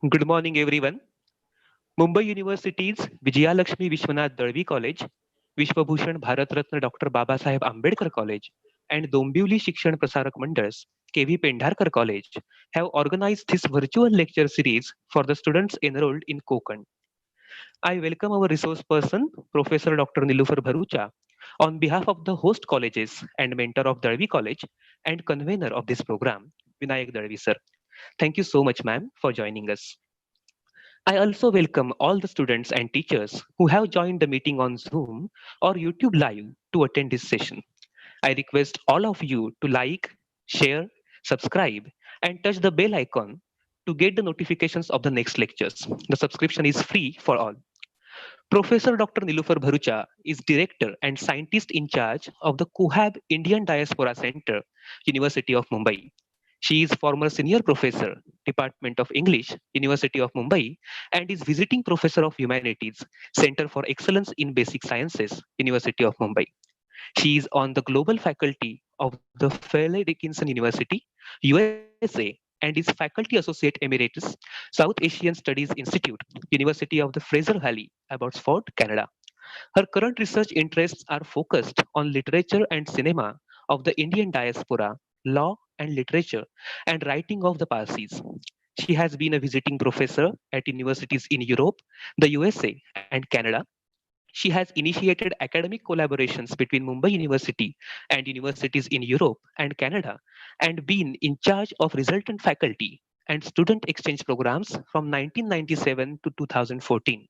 Good morning, everyone. Mumbai University's Vijayalakshmi Vishwanath Dalvi College, Vishwabhushan Bharat Ratna Dr. Babasaheb Ambedkar College, and Dombivli Shikshan Prasarak Mandals, KV Pendharkar College, have organized this virtual lecture series for the students enrolled in Konkan. I welcome our resource person, Professor Dr. Nilufer Bharucha, on behalf of the host colleges and mentor of Dalvi College and convener of this program, Vinayak Dalvi sir. Thank you so much, ma'am, for joining us. I also welcome all the students and teachers who have joined the meeting on Zoom or YouTube Live to attend this session. I request all of you to like, share, subscribe, and touch the bell icon to get the notifications of the next lectures. The subscription is free for all. Professor Dr. Nilufer Bharucha is Director and Scientist in charge of the CoHaB Indian Diaspora Center, University of Mumbai. She is former Senior Professor, Department of English, University of Mumbai, and is Visiting Professor of Humanities, Center for Excellence in Basic Sciences, University of Mumbai. She is on the global faculty of the Fairleigh Dickinson University, USA, and is Faculty Associate Emeritus, South Asian Studies Institute, University of the Fraser Valley, Abbotsford, Canada. Her current research interests are focused on literature and cinema of the Indian diaspora, law and literature, and writing of the Parsis. She has been a visiting professor at universities in Europe, the USA, and Canada. She has initiated academic collaborations between Mumbai University and universities in Europe and Canada, and been in charge of resultant faculty and student exchange programs from 1997 to 2014.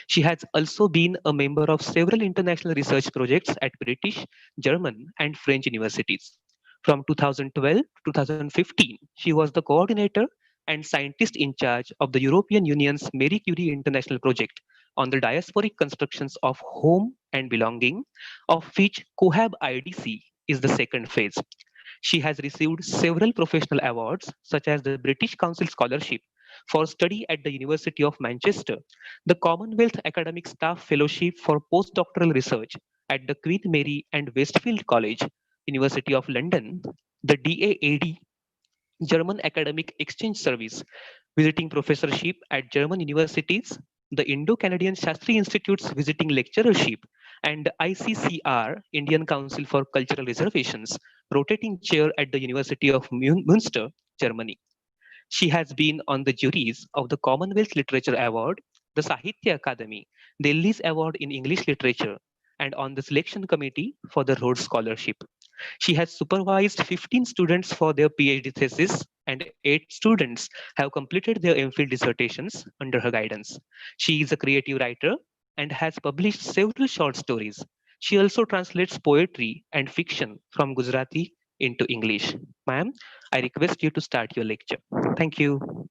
She has also been a member of several international research projects at British, German, and French universities. From 2012 to 2015, she was the coordinator and scientist in charge of the European Union's Marie Curie International Project on the diasporic constructions of home and belonging, of which CoHaB IDC is the second phase. She has received several professional awards, such as the British Council Scholarship for Study at the University of Manchester, the Commonwealth Academic Staff Fellowship for Postdoctoral Research at the Queen Mary and Westfield College, University of London, the DAAD German Academic Exchange Service, visiting professorship at German universities, the Indo-Canadian Shastri Institute's visiting lecturership, and ICCR, Indian Council for Cultural Reservations, rotating chair at the University of Münster, Germany. She has been on the juries of the Commonwealth Literature Award, the Sahitya Akademi, Delhi's Award in English Literature, and on the selection committee for the Rhodes Scholarship. She has supervised 15 students for their PhD thesis, and 8 students have completed their MPhil dissertations under her guidance. She is a creative writer and has published several short stories. She also translates poetry and fiction from Gujarati into English. Ma'am, I request you to start your lecture. Thank you.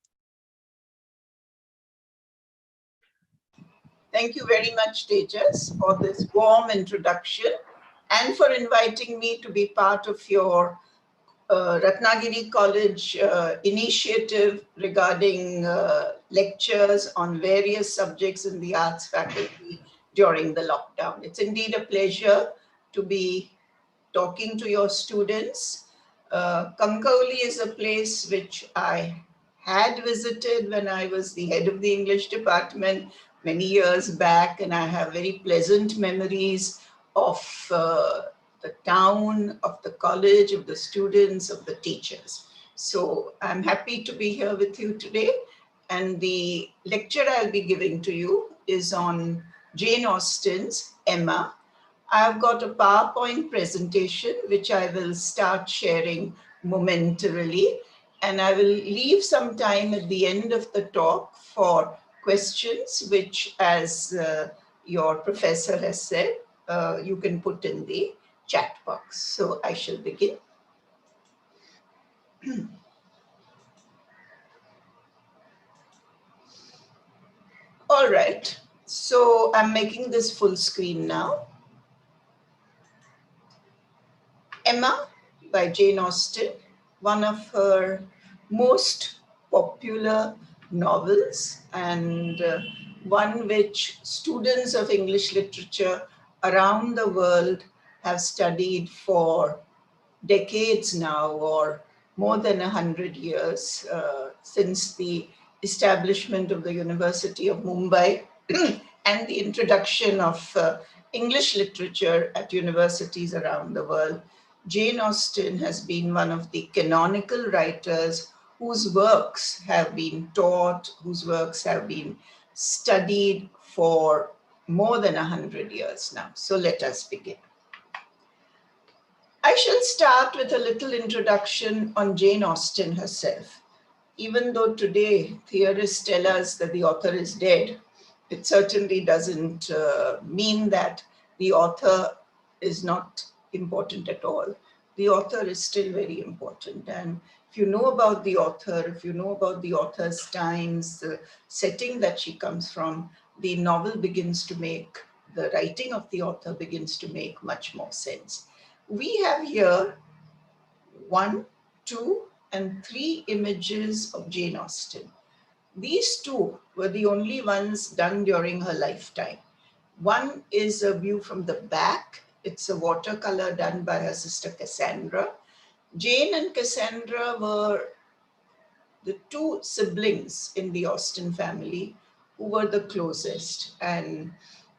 Thank you very much, Tejas, for this warm introduction and for inviting me to be part of your Ratnagiri College initiative regarding lectures on various subjects in the arts faculty during the lockdown. It's indeed a pleasure to be talking to your students. Kankauli is a place which I had visited when I was the head of the English department many years back, and I have very pleasant memories of the town, of the college, of the students, of the teachers. So I'm happy to be here with you today. And the lecture I'll be giving to you is on Jane Austen's Emma. I've got a PowerPoint presentation, which I will start sharing momentarily. And I will leave some time at the end of the talk for questions, which, as your professor has said, you can put in the chat box. So I shall begin. All right, so I'm making this full screen now. Emma by Jane Austen, one of her most popular novels, and one which students of English literature around the world have studied for decades now, or more than 100 years, since the establishment of the University of Mumbai and the introduction of English literature at universities around the world, Jane Austen has been one of the canonical writers whose works have been taught, whose works have been studied for more than 100 years now. So let us begin. I shall start with a little introduction on Jane Austen herself. Even though today theorists tell us that the author is dead, it certainly doesn't mean that the author is not important at all. The author is still very important. And if you know about the author, if you know about the author's times, the setting that she comes from, the novel begins to make, the writing of the author begins to make much more sense. We have here 1, 2, and 3 images of Jane Austen. These 2 were the only ones done during her lifetime. One is a view from the back. It's a watercolor done by her sister Cassandra. Jane and Cassandra were the 2 siblings in the Austen family who were the closest. And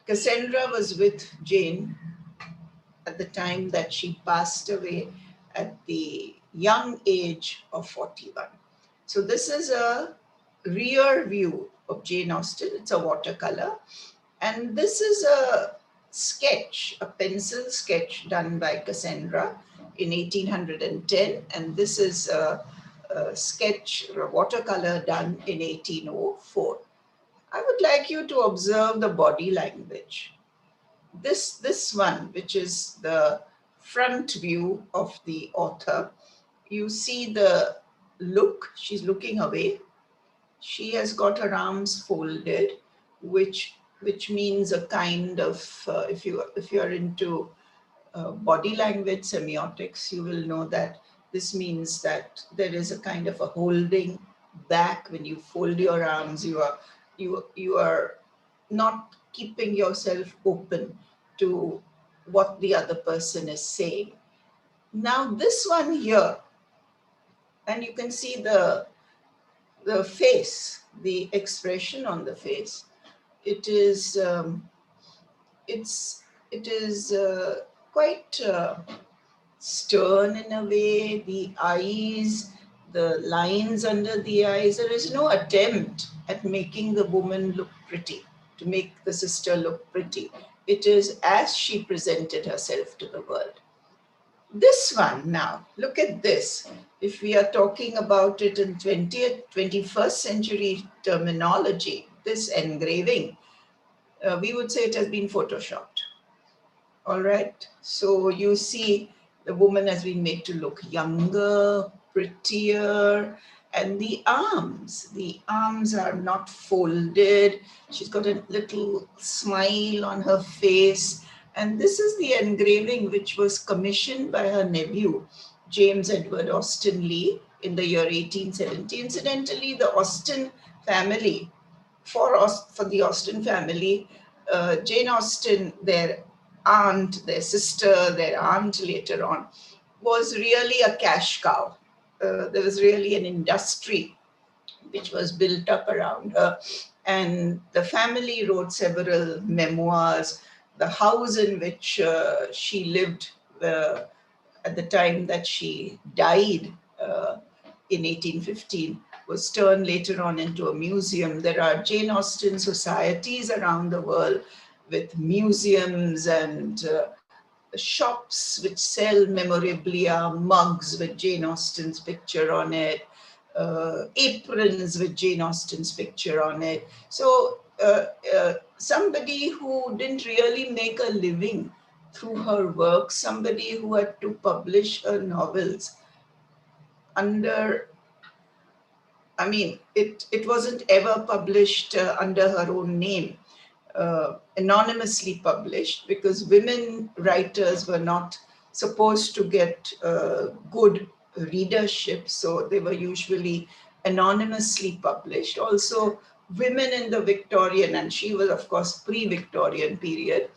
Cassandra was with Jane at the time that she passed away at the young age of 41. So this is a rear view of Jane Austen. It's a watercolor. And this is a sketch, a pencil sketch done by Cassandra in 1810. And this is a sketch, a watercolor done in 1804. I would like you to observe the body language. This one, which is the front view of the author, you see the look, she's looking away. She has got her arms folded, which means a kind of, if you're into body language semiotics, you will know that this means that there is a kind of a holding back. When you fold your arms, you are not keeping yourself open to what the other person is saying. Now this one here, and you can see the face, the expression on the face. It is quite stern in a way. The eyes, the lines under the eyes. There is no attempt at making the woman look pretty, to make the sister look pretty. It is as she presented herself to the world. This one now, look at this. If we are talking about it in 20th, 21st century terminology, this engraving, we would say it has been photoshopped. All right. So you see the woman has been made to look younger, prettier, and the arms are not folded. She's got a little smile on her face. And this is the engraving which was commissioned by her nephew, James Edward Austen Lee, in the year 1870. Incidentally, the Austen family, for the Austen family, Jane Austen, their aunt, their sister, their aunt later on, was really a cash cow. There was really an industry which was built up around her. And the family wrote several memoirs. The house in which she lived at the time that she died in 1815 was turned later on into a museum. There are Jane Austen societies around the world with museums and shops which sell memorabilia, mugs with Jane Austen's picture on it, aprons with Jane Austen's picture on it. So somebody who didn't really make a living through her work, somebody who had to publish her novels under, I mean, it wasn't ever published under her own name, anonymously published, because women writers were not supposed to get good readership, so they were usually anonymously published. Also, women in the Victorian, and she was of course pre-Victorian period,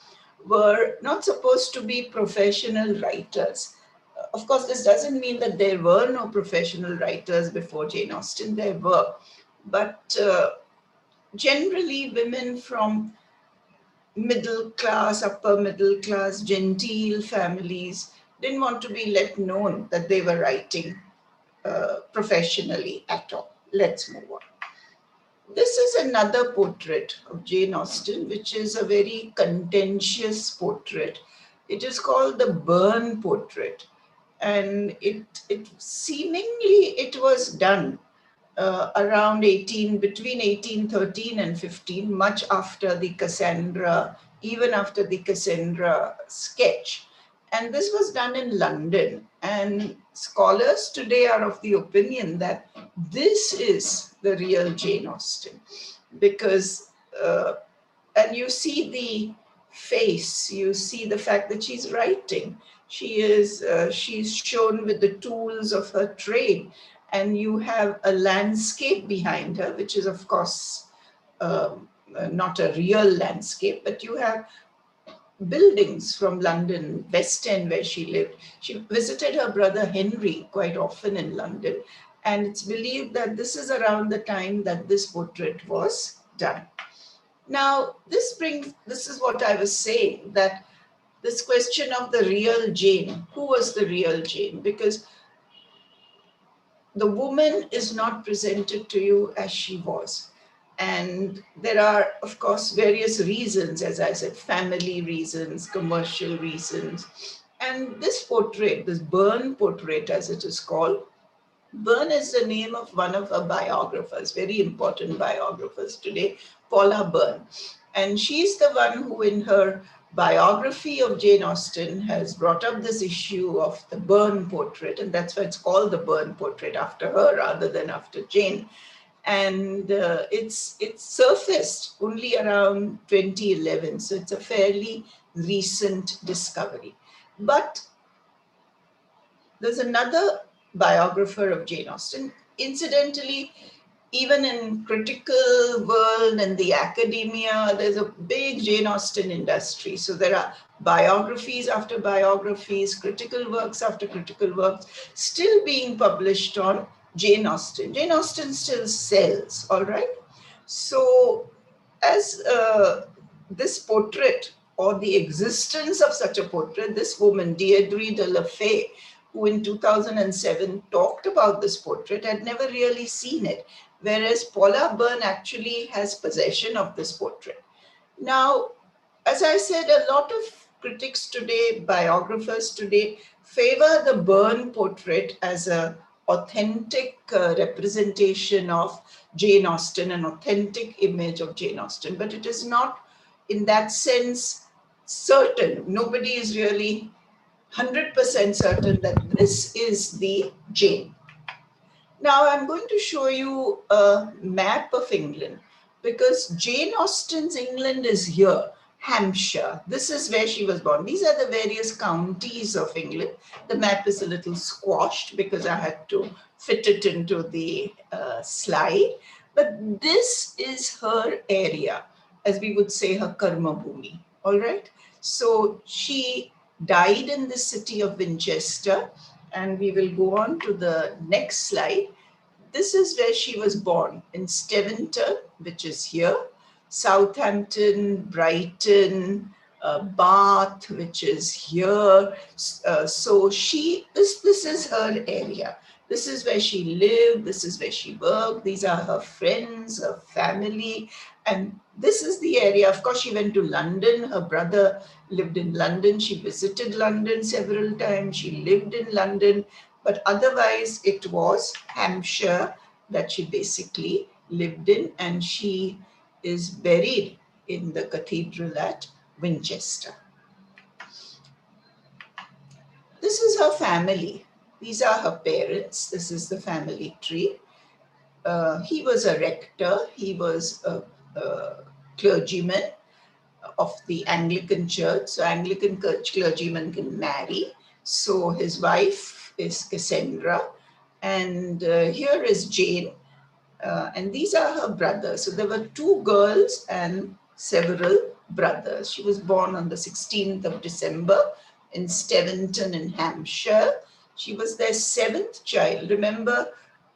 were not supposed to be professional writers. Of course, this doesn't mean that there were no professional writers before Jane Austen. There were. but generally women from middle class, upper middle class, genteel families didn't want to be let known that they were writing professionally at all. Let's move on. This is another portrait of Jane Austen, which is a very contentious portrait. It is called the Burn portrait. And it seemingly it was done around between 1813 and 15, much after the Cassandra, even after the Cassandra sketch. And this was done in London. And scholars today are of the opinion that this is the real Jane Austen, because, and you see the face, you see the fact that she's writing. She's shown with the tools of her trade, and you have a landscape behind her, which is of course not a real landscape, but you have buildings from London, West End, where she lived. She visited her brother Henry quite often in London, and it's believed that this is around the time that this portrait was done. Now, this is what I was saying, that this question of the real Jane, who was the real Jane? Because the woman is not presented to you as she was. And there are, of course, various reasons, as I said, family reasons, commercial reasons. And this portrait, this Burn portrait, as it is called, Burn is the name of one of her biographers, very important biographers today, Paula Byrne. And she's the one who, in her biography of Jane Austen, has brought up this issue of the Byrne portrait, and that's why it's called the Byrne portrait, after her rather than after Jane. And it's surfaced only around 2011, so it's a fairly recent discovery. But there's another biographer of Jane Austen. Incidentally, even in critical world and the academia, there's a big Jane Austen industry. So there are biographies after biographies, critical works after critical works, still being published on Jane Austen. Jane Austen still sells, all right? So as this portrait, or the existence of such a portrait, this woman, Deirdre de la Fay, who in 2007 talked about this portrait, had never really seen it, whereas Paula Byrne actually has possession of this portrait. Now, as I said, a lot of critics today, biographers today, favor the Byrne portrait as an authentic representation of Jane Austen, an authentic image of Jane Austen, but it is not in that sense certain. Nobody is really 100% certain that this is the Jane. Now I'm going to show you a map of England, because Jane Austen's England is here, Hampshire. This is where she was born. These are the various counties of England. The map is a little squashed because I had to fit it into the slide. But this is her area, as we would say, her karma bhumi. All right. So she died in the city of Winchester, and we will go on to the next slide. This is where she was born, in Steventon, which is here, Southampton, Brighton, Bath, which is here. So this is her area. This is where she lived, this is where she worked, these are her friends, her family, and this is the area. Of course, she went to London. Her brother lived in London. She visited London several times. She lived in London, but otherwise it was Hampshire that she basically lived in, and she is buried in the cathedral at Winchester. This is her family. These are her parents. This is the family tree. He was a rector. He was a clergyman of the Anglican Church. So Anglican clergymen can marry. So his wife is Cassandra. And here is Jane. And these are her brothers. So there were 2 girls and several brothers. She was born on the 16th of December in Steventon in Hampshire. She was their 7th child. Remember,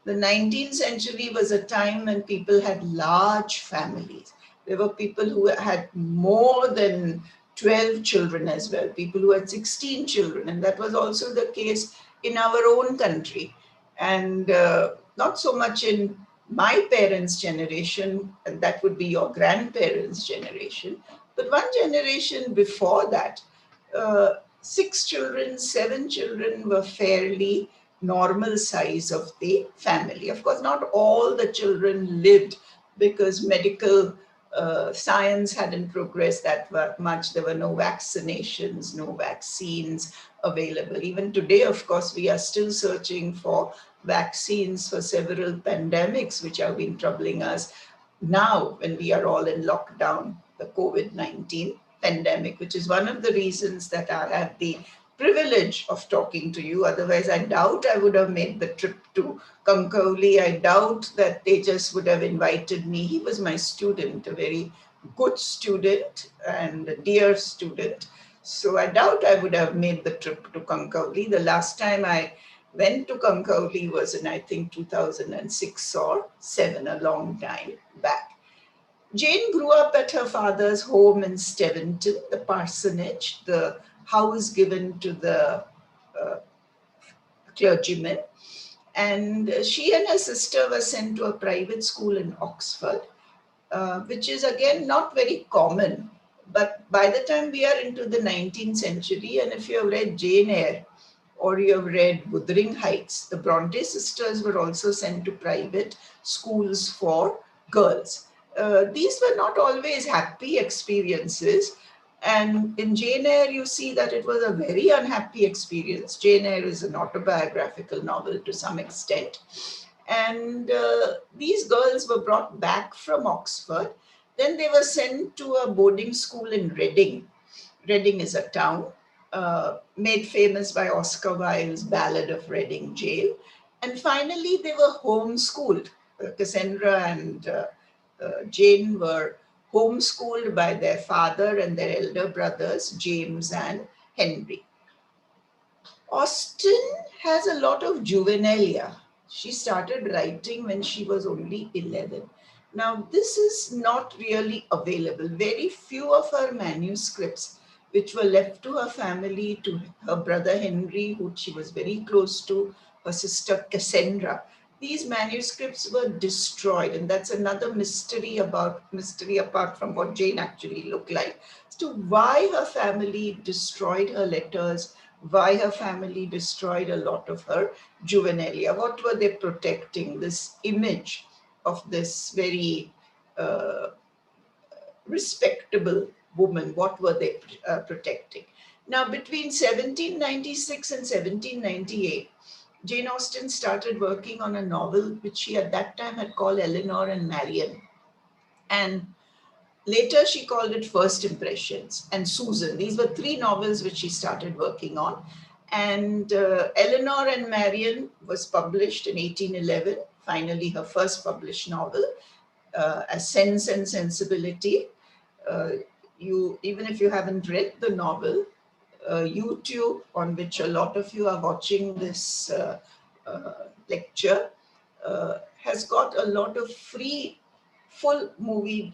The 19th century was a time when people had large families. There were people who had more than 12 children as well, people who had 16 children, and that was also the case in our own country. And not so much in my parents' generation, and that would be your grandparents' generation, but one generation before that, 6 children, 7 children were fairly normal size of the family. Of course, not all the children lived because medical science hadn't progressed that much. There were no vaccinations, no vaccines available. Even today, of course, we are still searching for vaccines for several pandemics which have been troubling us now when we are all in lockdown, the COVID-19 pandemic, which is one of the reasons that I have the privilege of talking to you. Otherwise, I doubt I would have made the trip to Kankoli. I doubt that they just would have invited me. He was my student, a very good student and a dear student. So I doubt I would have made the trip to Kankoli. The last time I went to Kankoli was in, I think, 2006 or 7, a long time back. Jane grew up at her father's home in Steventon, the parsonage, the house given to the clergyman. And she and her sister were sent to a private school in Oxford, which is again not very common. But by the time we are into the 19th century, and if you have read Jane Eyre or you have read Wuthering Heights, the Bronte sisters were also sent to private schools for girls. These were not always happy experiences. And in Jane Eyre, you see that it was a very unhappy experience. Jane Eyre is an autobiographical novel to some extent. And these girls were brought back from Oxford. Then they were sent to a boarding school in Reading. Reading is a town made famous by Oscar Wilde's Ballad of Reading Jail. And finally, they were homeschooled. Cassandra and Jane were homeschooled by their father and their elder brothers, James and Henry. Austen has a lot of juvenilia. She started writing when she was only 11. Now, this is not really available. Very few of her manuscripts, which were left to her family, to her brother Henry, who she was very close to, her sister Cassandra, these manuscripts were destroyed. And that's another mystery apart from what Jane actually looked like, as to why her family destroyed her letters, why her family destroyed a lot of her juvenilia. What were they protecting? This image of this very respectable woman, what were they protecting? Now, between 1796 and 1798, Jane Austen started working on a novel which she at that time had called Elinor and Marion. And later she called it First Impressions and Susan. These were 3 novels which she started working on. And Elinor and Marion was published in 1811, finally her first published novel, as Sense and Sensibility. Even if you haven't read the novel, YouTube, on which a lot of you are watching this lecture, has got a lot of free, full movies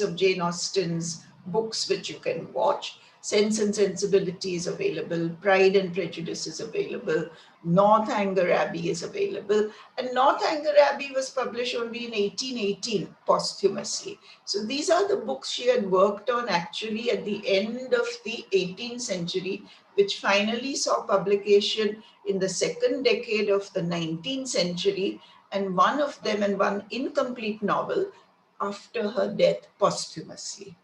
of Jane Austen's books which you can watch. Sense and Sensibility is available, Pride and Prejudice is available, Northanger Abbey is available, and Northanger Abbey was published only in 1818 posthumously. So these are the books she had worked on actually at the end of the 18th century, which finally saw publication in the second decade of the 19th century, and one of them, and one incomplete novel, after her death posthumously.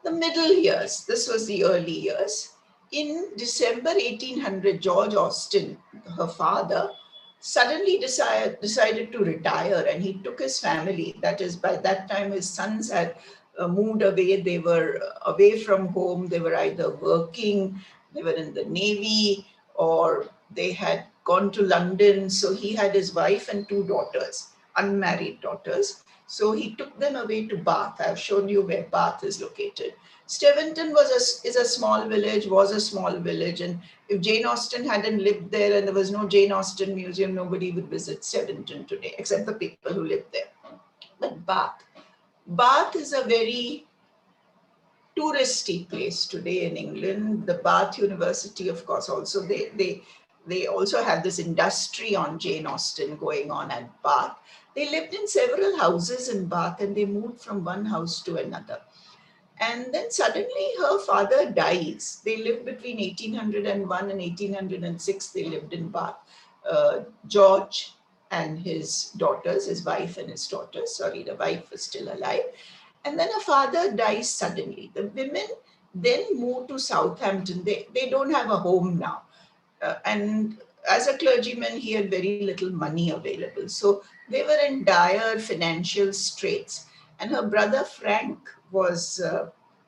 The middle years, this was the early years. In December 1800, George Austen, her father, suddenly decided to retire, and he took his family. That is, by that time his sons had moved away. They were away from home. They were either working, they were in the Navy, or they had gone to London. So he had his wife and 2 daughters, unmarried daughters. So he took them away to Bath. I've shown you where Bath is located. Steventon is a small village, and if Jane Austen hadn't lived there and there was no Jane Austen museum, nobody would visit Steventon today, except the people who lived there. But Bath is a very touristy place today in England. The Bath University, of course, also they also have this industry on Jane Austen going on at Bath. They lived in several houses in Bath and they moved from one house to another. And then suddenly her father dies. They lived between 1801 and 1806. They lived in Bath. George and his daughters, his wife and his daughters, sorry, the wife was still alive. And then her father dies suddenly. The women then move to Southampton. They don't have a home now. And as a clergyman, he had very little money available. So they were in dire financial straits. And her brother Frank was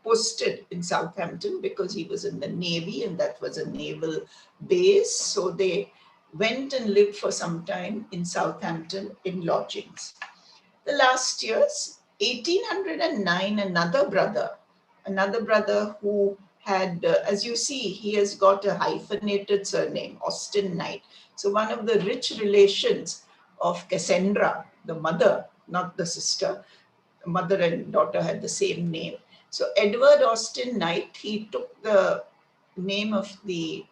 posted in Southampton because he was in the Navy and that was a naval base. So they went and lived for some time in Southampton in lodgings. The last years, 1809, another brother who had, as you see, he has got a hyphenated surname, Austen Knight. So one of the rich relations of Cassandra, the mother, not the sister, mother and daughter had the same name. So Edward Austen Knight, he took the name of the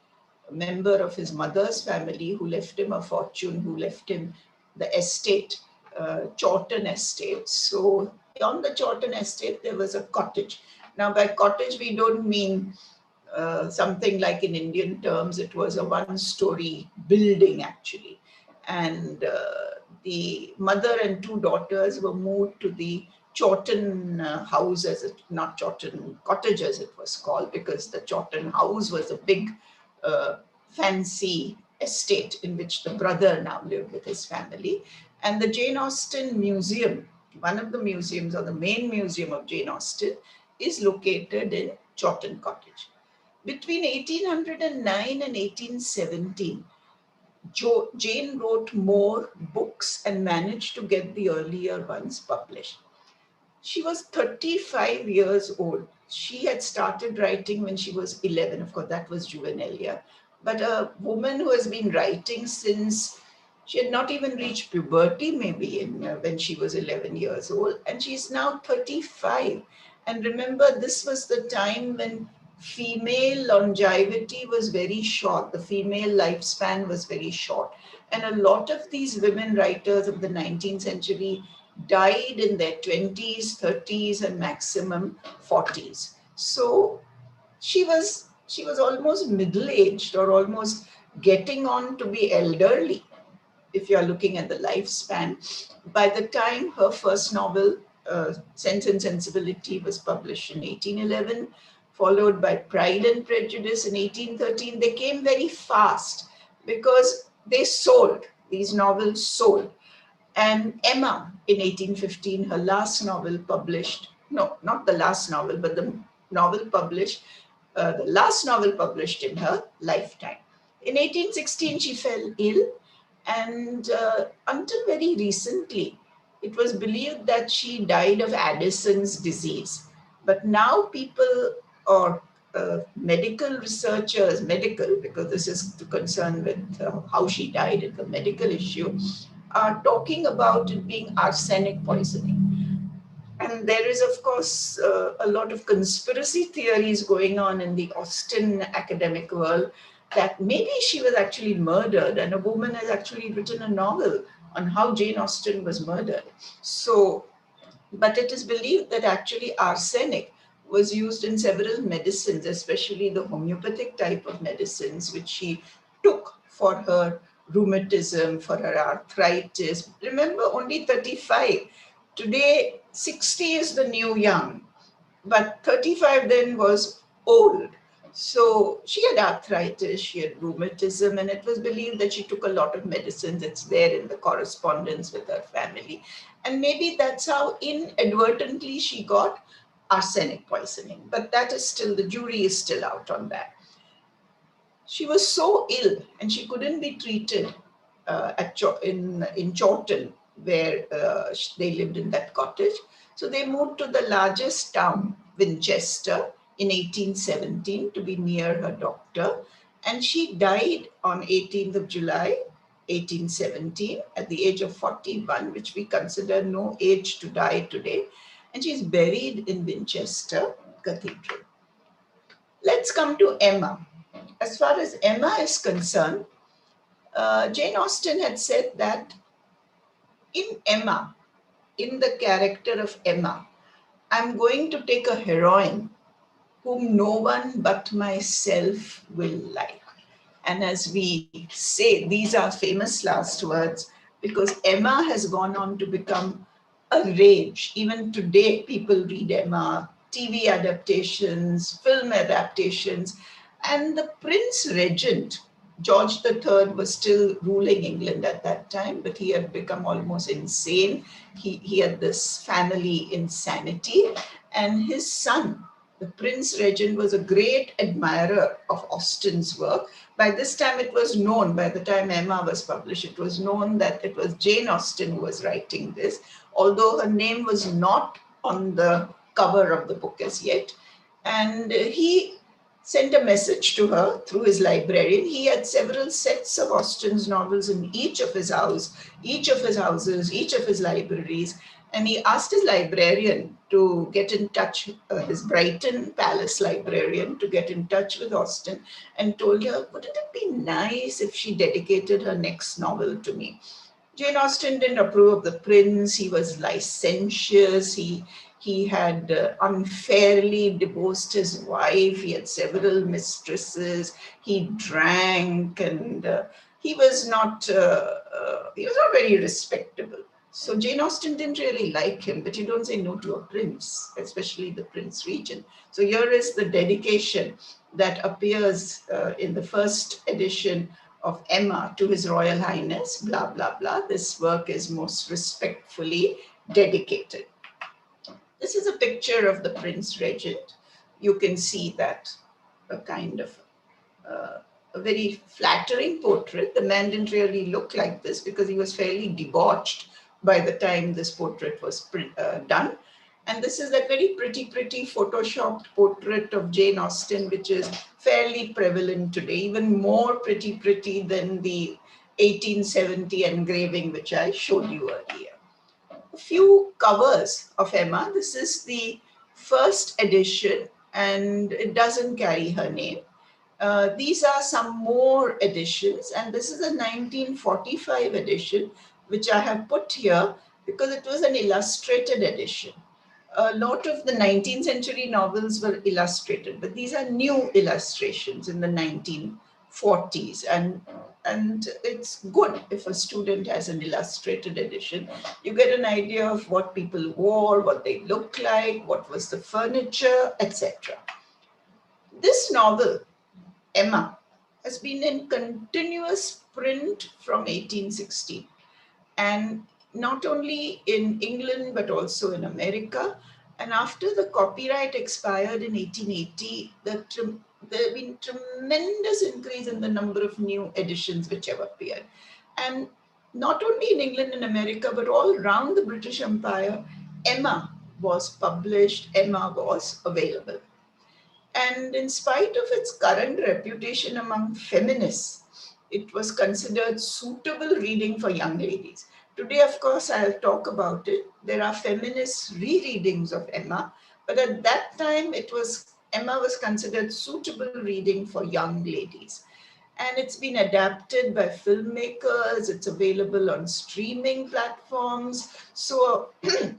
member of his mother's family who left him a fortune, who left him the estate, Chawton Estate. So on the Chawton Estate, there was a cottage. Now by cottage, we don't mean something like in Indian terms, it was a one-story building actually. And the mother and two daughters were moved to the Chawton house, not Chawton cottage as it was called, because the Chawton house was a big fancy estate in which the brother now lived with his family. And the Jane Austen Museum, one of the museums or the main museum of Jane Austen, is located in Chawton Cottage. Between 1809 and 1817, Jane wrote more books and managed to get the earlier ones published. She was 35 years old. She had started writing when she was 11. Of course, that was juvenilia. But a woman who has been writing since she had not even reached puberty, maybe when she was 11 years old. And she's now 35. And remember, this was the time when female longevity was very short. The female lifespan was very short. And a lot of these women writers of the 19th century died in their 20s, 30s, and maximum 40s. So she was almost middle-aged or almost getting on to be elderly, if you're looking at the lifespan. By the time her first novel, Sense and Sensibility, was published in 1811, followed by Pride and Prejudice in 1813, they came very fast because they sold. These novels sold. And Emma in 1815, her last novel published, no, not the last novel, but the novel published, the last novel published in her lifetime. In 1816, she fell ill, and until very recently, it was believed that she died of Addison's disease. But now people, or medical researchers, because this is concerned with how she died, it's a medical issue, are talking about it being arsenic poisoning. And there is, of course, a lot of conspiracy theories going on in the Austen academic world that maybe she was actually murdered, and a woman has actually written a novel on how Jane Austen was murdered. So, but it is believed that actually arsenic was used in several medicines, especially the homeopathic type of medicines, which she took for her rheumatism, for her arthritis. Remember, only 35. Today, 60 is the new young, but 35 then was old. So she had arthritis, she had rheumatism, and it was believed that she took a lot of medicines. It's there in the correspondence with her family. And maybe that's how inadvertently she got arsenic poisoning. But that is still, the jury is still out on that. She was so ill and she couldn't be treated in Chawton where they lived in that cottage. So they moved to the largest town, Winchester, in 1817 to be near her doctor. And she died on 18th of July, 1817, at the age of 41, which we consider no age to die today. And she's buried in Winchester Cathedral. Let's come to Emma. As far as Emma is concerned, Jane Austen had said that in Emma, in the character of Emma, I'm going to take a heroine whom no one but myself will like. And as we say, these are famous last words because Emma has gone on to become a rage. Even today, people read Emma, TV adaptations, film adaptations, and the Prince Regent, George III, was still ruling England at that time, but he had become almost insane. He had this family insanity, and his son, the Prince Regent, was a great admirer of Austen's work. By this time, it was known, by the time Emma was published, it was known that it was Jane Austen who was writing this, although her name was not on the cover of the book as yet. And he sent a message to her through his librarian. He had several sets of Austen's novels in each of his houses, each of his libraries. And he asked his librarian to get in touch, his Brighton Palace librarian, to get in touch with Austen and told her, wouldn't it be nice if she dedicated her next novel to me? Jane Austen didn't approve of the prince. He was licentious. He had unfairly divorced his wife. He had several mistresses. He drank, and he was not very respectable. So Jane Austen didn't really like him, but you don't say no to a prince, especially the Prince Regent. So here is the dedication that appears in the first edition of Emma to His Royal Highness, blah, blah, blah. This work is most respectfully dedicated. This is a picture of the Prince Regent. You can see that a kind of a very flattering portrait. The man didn't really look like this because he was fairly debauched by the time this portrait was done. And this is that very pretty photoshopped portrait of Jane Austen, which is fairly prevalent today, even more pretty than the 1870 engraving, which I showed you earlier. A few covers of Emma. This is the first edition, and it doesn't carry her name. These are some more editions, and this is a 1945 edition, which I have put here because it was an illustrated edition. A lot of the 19th century novels were illustrated, but these are new illustrations in the 1940s. And it's good if a student has an illustrated edition. You get an idea of what people wore, what they looked like, what was the furniture, etc. This novel, Emma, has been in continuous print from 1816. And not only in England, but also in America. And after the copyright expired in 1880, there have been tremendous increase in the number of new editions which have appeared. And not only in England and America, but all around the British Empire, Emma was published, Emma was available. And in spite of its current reputation among feminists, it was considered suitable reading for young ladies. Today, of course, I'll talk about it. There are feminist rereadings of Emma, but at that time, Emma was considered suitable reading for young ladies. And it's been adapted by filmmakers. It's available on streaming platforms. So a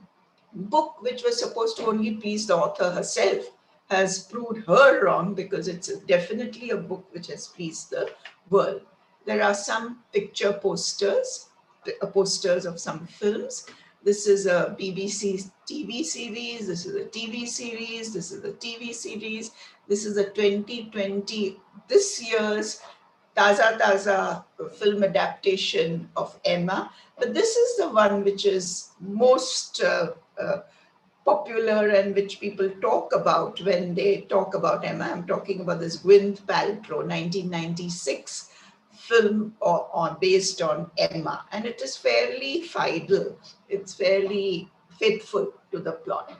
book which was supposed to only please the author herself has proved her wrong, because it's definitely a book which has pleased the world. There are some picture posters of some films. This is a BBC TV series. This is a TV series. This is a TV series. This is a 2020, this year's Taza film adaptation of Emma. But this is the one which is most popular and which people talk about when they talk about Emma. I'm talking about this Gwyneth Paltrow 1996 film based on Emma, and it is fairly fidel. It's fairly faithful to the plot.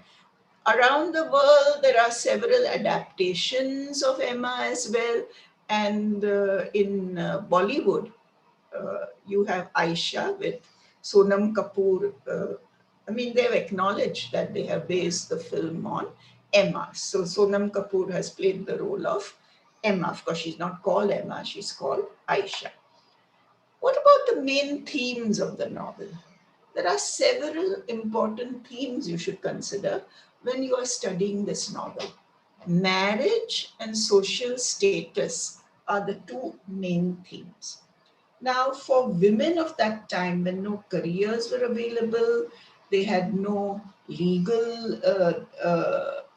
Around the world, there are several adaptations of Emma as well, and in Bollywood, you have Aisha with Sonam Kapoor. I mean, they've acknowledged that they have based the film on Emma. So Sonam Kapoor has played the role of Emma. Of course, she's not called Emma, she's called Aisha. What about the main themes of the novel? There are several important themes you should consider when you are studying this novel. Marriage and social status are the two main themes. Now, for women of that time, when no careers were available, they had no legal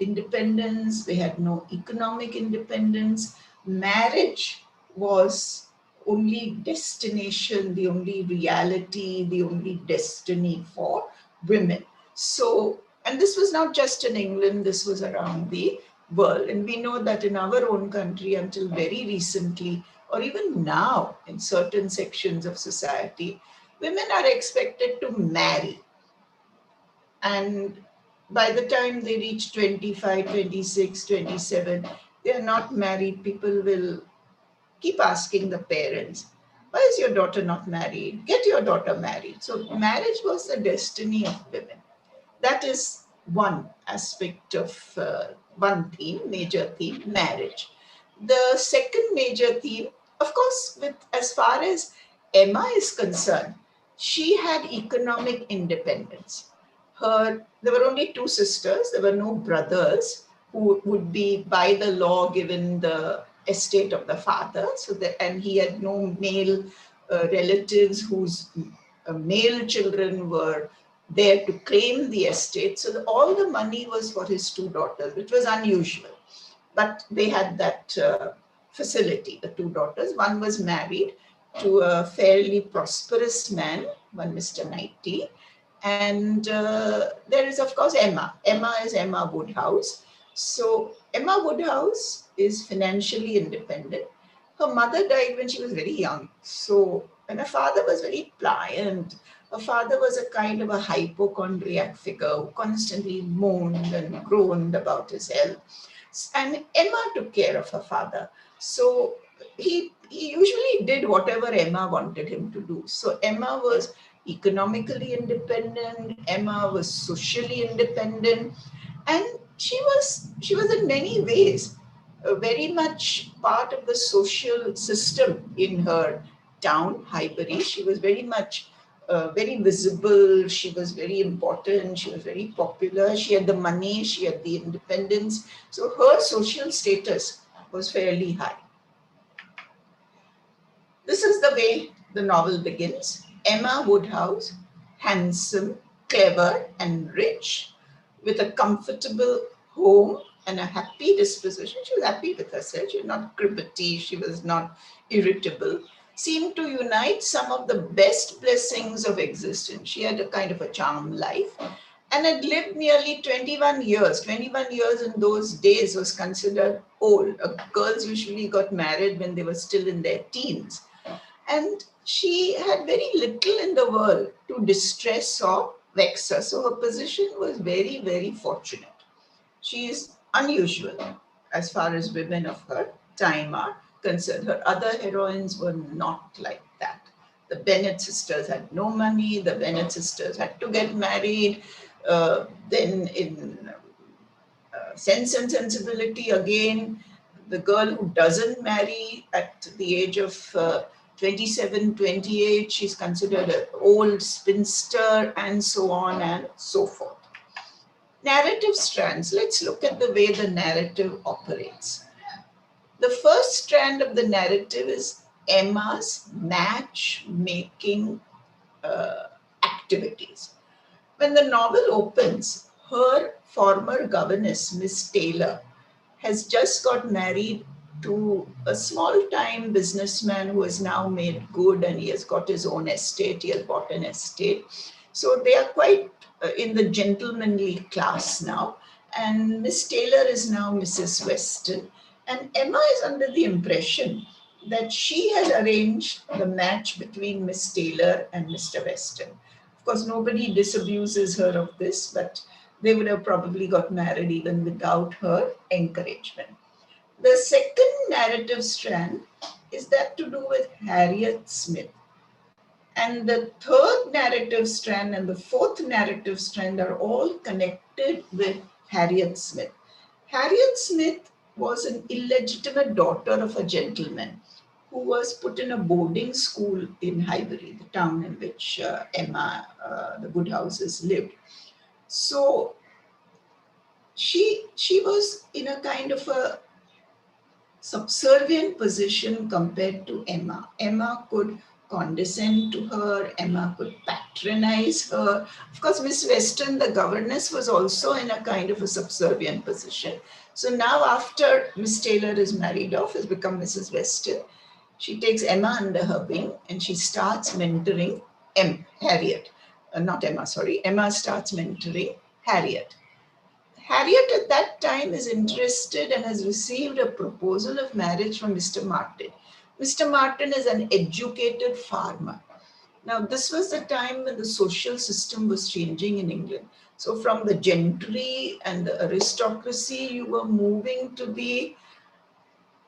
independence, they had no economic independence. Marriage was only destination, the only reality, the only destiny for women. So, and this was not just in England, this was around the world. And we know that in our own country, until very recently, or even now in certain sections of society, women are expected to marry. And by the time they reach 25, 26, 27, they are not married. People will keep asking the parents, why is your daughter not married? Get your daughter married. So marriage was the destiny of women. That is one aspect of one theme, major theme, marriage. The second major theme, of course, with as far as Emma is concerned, she had economic independence. There were only two sisters, there were no brothers who would be by the law given the estate of the father. And he had no male relatives whose male children were there to claim the estate. So all the money was for his two daughters, which was unusual. But they had that facility, the two daughters. One was married to a fairly prosperous man, one Mr. Knighty. And there is, of course, Emma. Emma is Emma Woodhouse. So Emma Woodhouse is financially independent. Her mother died when she was very young. So, and her father was very pliant. Her father was a kind of a hypochondriac figure who constantly moaned and groaned about his health. And Emma took care of her father. So he usually did whatever Emma wanted him to do. So Emma was economically independent, Emma was socially independent, and she was in many ways very much part of the social system in her town, Highbury. She was very much very visible, she was very important, she was very popular, she had the money, she had the independence. So her social status was fairly high. This is the way the novel begins. Emma Woodhouse, handsome, clever, and rich, with a comfortable home and a happy disposition. She was happy with herself. She was not cribbity. She was not irritable. Seemed to unite some of the best blessings of existence. She had a kind of a charmed life and had lived nearly 21 years. 21 years in those days was considered old. Girls usually got married when they were still in their teens. And she had very little in the world to distress or vex her. So her position was very, very fortunate. She is unusual as far as women of her time are concerned. Her other heroines were not like that. The Bennet sisters had no money. The Bennet sisters had to get married. Then in Sense and Sensibility, again, the girl who doesn't marry at the age of 27, 28, she's considered an old spinster, and so on and so forth. Narrative strands. Let's look at the way the narrative operates. The first strand of the narrative is Emma's matchmaking activities. When the novel opens, her former governess, Miss Taylor, has just got married to a small-time businessman who has now made good, and he has got his own estate. He has bought an estate. So they are quite in the gentlemanly class now. And Miss Taylor is now Mrs. Weston. And Emma is under the impression that she had arranged the match between Miss Taylor and Mr. Weston. Of course, nobody disabuses her of this, but they would have probably got married even without her encouragement. The second narrative strand is that to do with Harriet Smith. And the third narrative strand and the fourth narrative strand are all connected with Harriet Smith. Harriet Smith was an illegitimate daughter of a gentleman who was put in a boarding school in Highbury, the town in which Emma, the Woodhouses, lived. So she was in a kind of a subservient position compared to Emma. Emma could condescend to her, Emma could patronize her. Of course, Miss Weston, the governess, was also in a kind of a subservient position. So now after Miss Taylor is married off, has become Mrs. Weston, she takes Emma under her wing and she starts mentoring Harriet. Not Emma, sorry. Emma starts mentoring Harriet. Harriet at that time is interested and has received a proposal of marriage from Mr. Martin. Mr. Martin is an educated farmer. Now, this was the time when the social system was changing in England. So from the gentry and the aristocracy, you were moving to the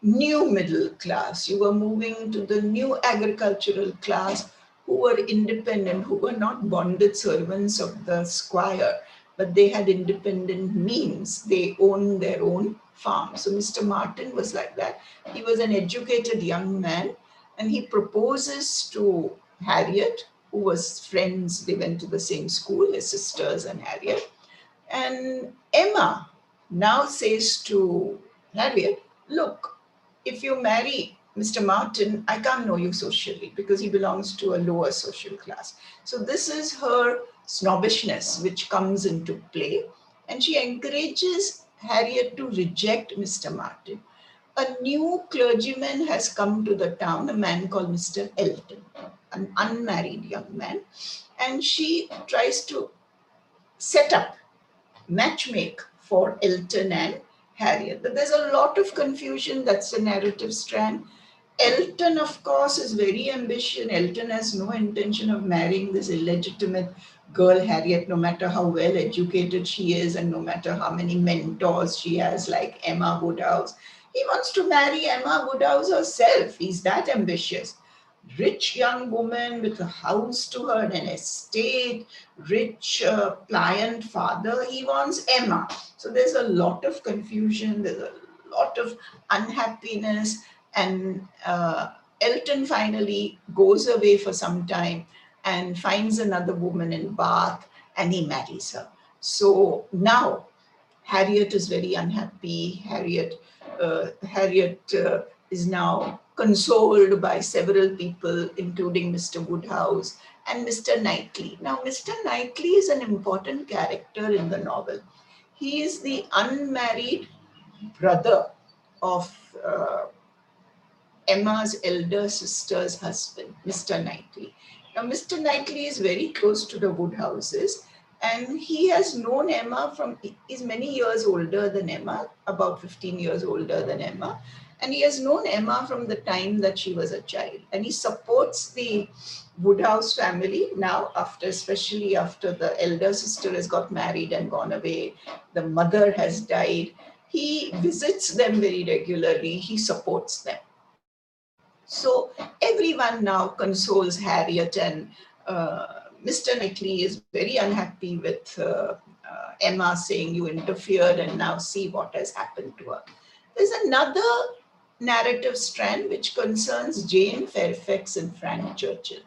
new middle class. You were moving to the new agricultural class who were independent, who were not bonded servants of the squire, but they had independent means. They owned their own farm. So Mr. Martin was like that. He was an educated young man and he proposes to Harriet, who was friends. They went to the same school, his sisters and Harriet. And Emma now says to Harriet, look, if you marry Mr. Martin, I can't know you socially because he belongs to a lower social class. So this is her snobbishness which comes into play. And she encourages Harriet to reject Mr. Martin. A new clergyman has come to the town, a man called Mr. Elton, an unmarried young man. And she tries to set up, matchmake for Elton and Harriet. But there's a lot of confusion. That's the narrative strand. Elton, of course, is very ambitious. Elton has no intention of marrying this illegitimate girl, Harriet, no matter how well educated she is and no matter how many mentors she has, like Emma Woodhouse. He wants to marry Emma Woodhouse herself. He's that ambitious. Rich young woman with a house to her, an estate, rich, pliant father. He wants Emma. So there's a lot of confusion. There's a lot of unhappiness. And Elton finally goes away for some time and finds another woman in Bath and he marries her. So now Harriet is very unhappy. Harriet is now consoled by several people, including Mr. Woodhouse and Mr. Knightley. Now, Mr. Knightley is an important character in the novel. He is the unmarried brother of Emma's elder sister's husband, Mr. Knightley. Now, Mr. Knightley is very close to the Woodhouses and he has known Emma from, he's many years older than Emma, about 15 years older than Emma. And he has known Emma from the time that she was a child. And he supports the Woodhouse family now, especially after the elder sister has got married and gone away, the mother has died. He visits them very regularly, he supports them. So everyone now consoles Harriet, and Mr. Knightley is very unhappy with Emma saying, you interfered and now see what has happened to her. There's another narrative strand which concerns Jane Fairfax and Frank Churchill.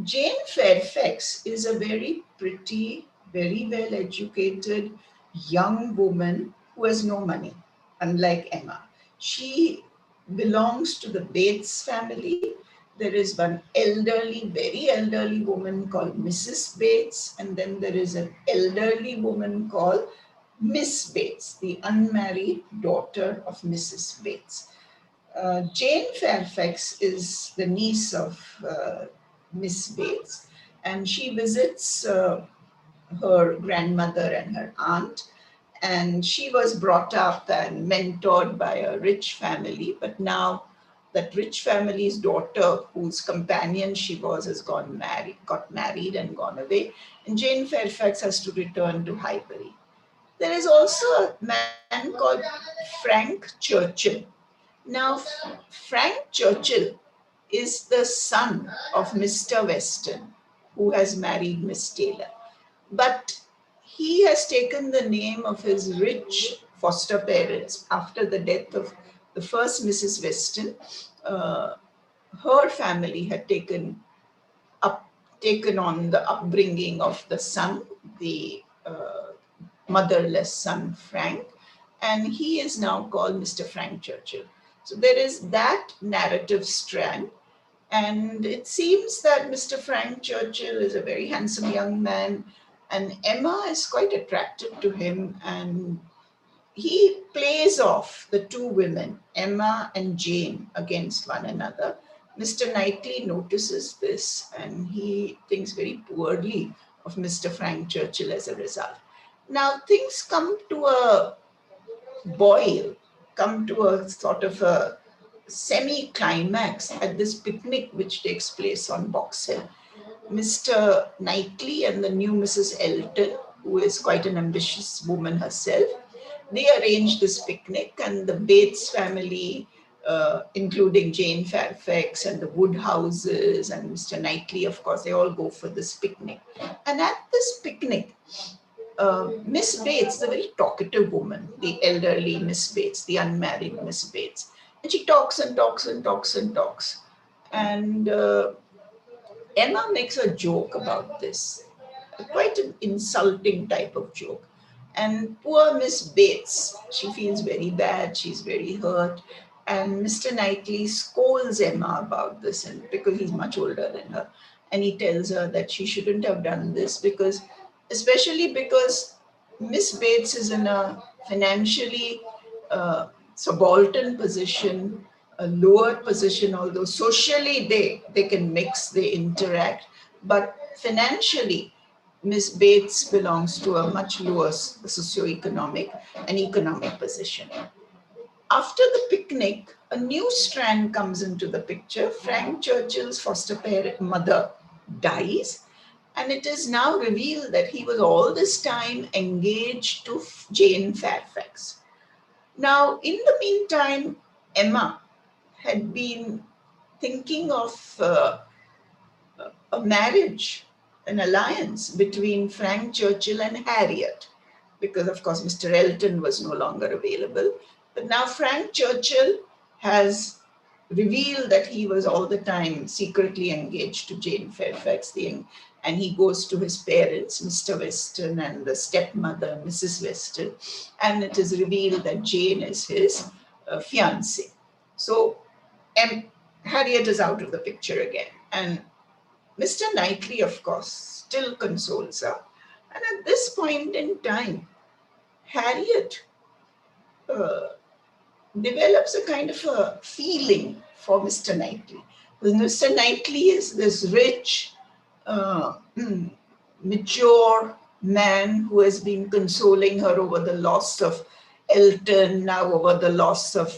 Jane Fairfax is a very pretty, very well educated young woman who has no money, unlike Emma. She belongs to the Bates family. There is one elderly, very elderly woman called Mrs. Bates, and then there is an elderly woman called Miss Bates, the unmarried daughter of Mrs. Bates. Jane Fairfax is the niece of Miss Bates, and she visits her grandmother and her aunt. And she was brought up and mentored by a rich family, but now that rich family's daughter, whose companion she was, has got married and gone away, and Jane Fairfax has to return to Highbury. There is also a man called Frank Churchill. Now, Frank Churchill is the son of Mr. Weston, who has married Miss Taylor. But he has taken the name of his rich foster parents after the death of the first Mrs. Weston. Her family had taken on the upbringing of the son, the motherless son Frank, and he is now called Mr. Frank Churchill. So there is that narrative strand. And it seems that Mr. Frank Churchill is a very handsome young man, and Emma is quite attracted to him, and he plays off the two women, Emma and Jane, against one another. Mr. Knightley notices this, and he thinks very poorly of Mr. Frank Churchill as a result. Now things come to a boil, come to a sort of a semi-climax at this picnic which takes place on Box Hill. Mr. Knightley and the new Mrs. Elton, who is quite an ambitious woman herself, they arrange this picnic, and the Bates family, including Jane Fairfax and the Woodhouses and Mr. Knightley, of course, they all go for this picnic. And at this picnic, Miss Bates, the very talkative woman, the elderly Miss Bates, the unmarried Miss Bates, and she talks and talks and talks and talks. And Emma makes a joke about this, quite an insulting type of joke. And poor Miss Bates, she feels very bad, she's very hurt. And Mr. Knightley scolds Emma about this, and because he's much older than her. And he tells her that she shouldn't have done this, because, especially because Miss Bates is in a financially subaltern position, a lower position, although socially they can mix, they interact. But financially, Miss Bates belongs to a much lower socioeconomic and economic position. After the picnic, a new strand comes into the picture. Frank Churchill's foster parent mother dies, and it is now revealed that he was all this time engaged to Jane Fairfax. Now, in the meantime, Emma had been thinking of a marriage, an alliance between Frank Churchill and Harriet, because of course Mr. Elton was no longer available. But now Frank Churchill has revealed that he was all the time secretly engaged to Jane Fairfax, and he goes to his parents, Mr. Weston and the stepmother, Mrs. Weston, and it is revealed that Jane is his fiancée. So Harriet is out of the picture again, and Mr. Knightley, of course, still consoles her. And at this point in time, Harriet develops a kind of a feeling for Mr. Knightley. Because Mr. Knightley is this rich, mature man who has been consoling her over the loss of Elton, now over the loss of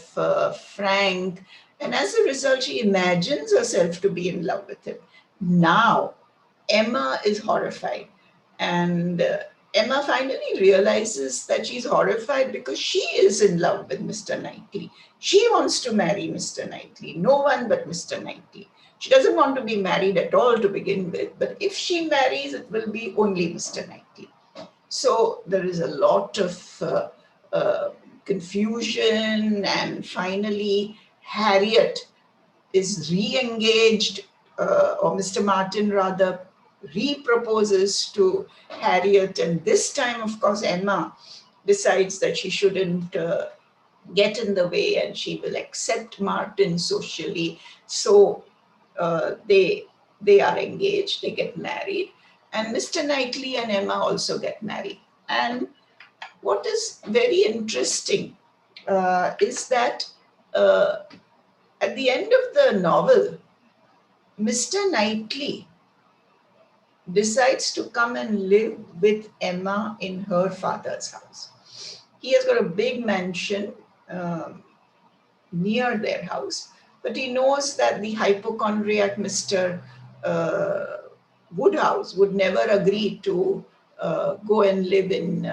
Frank. And as a result, she imagines herself to be in love with him. Now, Emma is horrified. And Emma finally realizes that she's horrified because she is in love with Mr. Knightley. She wants to marry Mr. Knightley, no one but Mr. Knightley. She doesn't want to be married at all to begin with, but if she marries, it will be only Mr. Knightley. So there is a lot of confusion, and finally Harriet is re-engaged, or Mr. Martin rather, re-proposes to Harriet, and this time, of course, Emma decides that she shouldn't get in the way and she will accept Martin socially. So they are engaged, they get married, and Mr. Knightley and Emma also get married. And what is very interesting is that at the end of the novel, Mr. Knightley decides to come and live with Emma in her father's house. He has got a big mansion near their house, but he knows that the hypochondriac Mr. Woodhouse would never agree to go and live in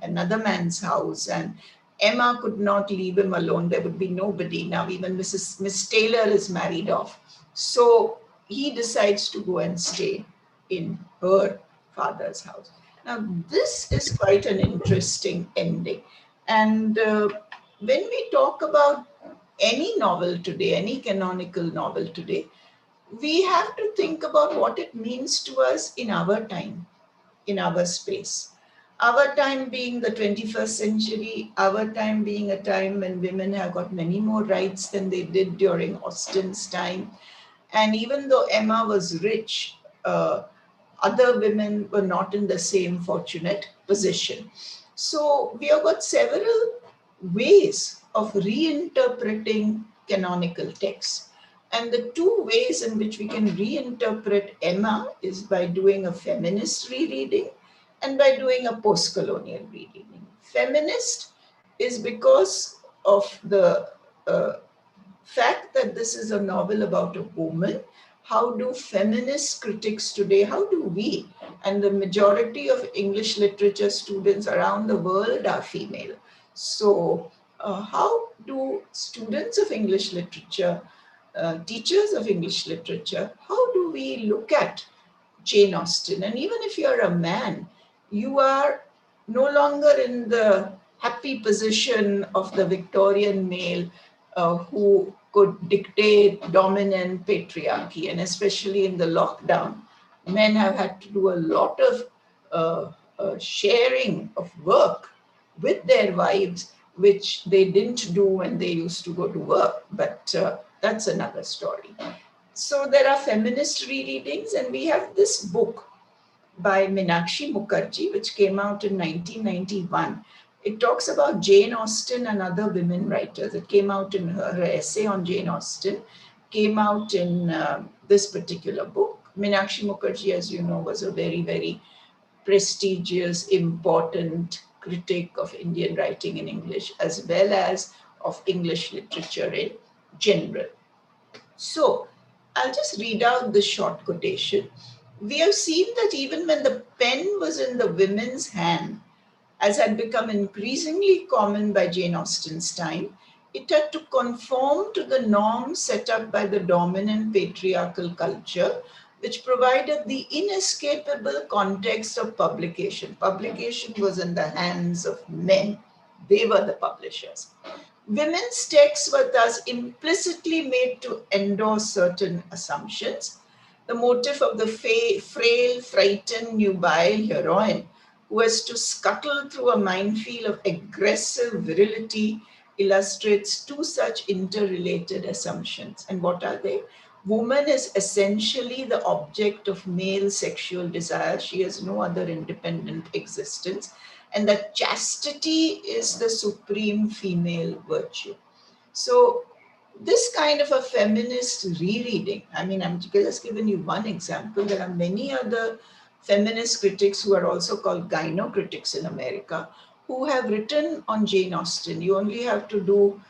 another man's house, and Emma could not leave him alone. There would be nobody. Now even Miss Taylor is married off. So he decides to go and stay in her father's house. Now this is quite an interesting ending. And when we talk about any novel today, any canonical novel today, we have to think about what it means to us in our time, in our space. Our time being the 21st century, our time being a time when women have got many more rights than they did during Austen's time. And even though Emma was rich, other women were not in the same fortunate position. So we have got several ways of reinterpreting canonical texts. And the two ways in which we can reinterpret Emma is by doing a feminist rereading and by doing a postcolonial rereading. Feminist is because of the fact that this is a novel about a woman. How do feminist critics today, how do we, and the majority of English literature students around the world are female. So how do students of English literature, teachers of English literature, how do we look at Jane Austen? And even if you're a man, you are no longer in the happy position of the Victorian male who could dictate dominant patriarchy. And especially in the lockdown, men have had to do a lot of sharing of work with their wives, which they didn't do when they used to go to work. But that's another story. So there are feminist rereadings, and we have this book by Meenakshi Mukherjee, which came out in 1991. It talks about Jane Austen and other women writers. It came out in her essay on Jane Austen, came out in this particular book. Meenakshi Mukherjee, as you know, was a very, very prestigious, important critic of Indian writing in English, as well as of English literature in general. So I'll just read out this short quotation. We have seen that even when the pen was in the women's hand, as had become increasingly common by Jane Austen's time, it had to conform to the norms set up by the dominant patriarchal culture, which provided the inescapable context of publication. Publication was in the hands of men. They were the publishers. Women's texts were thus implicitly made to endorse certain assumptions. The motif of the frail, frightened, nubile heroine who has to scuttle through a minefield of aggressive virility illustrates two such interrelated assumptions. And what are they? Woman is essentially the object of male sexual desire. She has no other independent existence. And that chastity is the supreme female virtue. So this kind of a feminist rereading, I mean, I'm just giving you one example. There are many other feminist critics who are also called gynocritics in America who have written on Jane Austen. You only have to do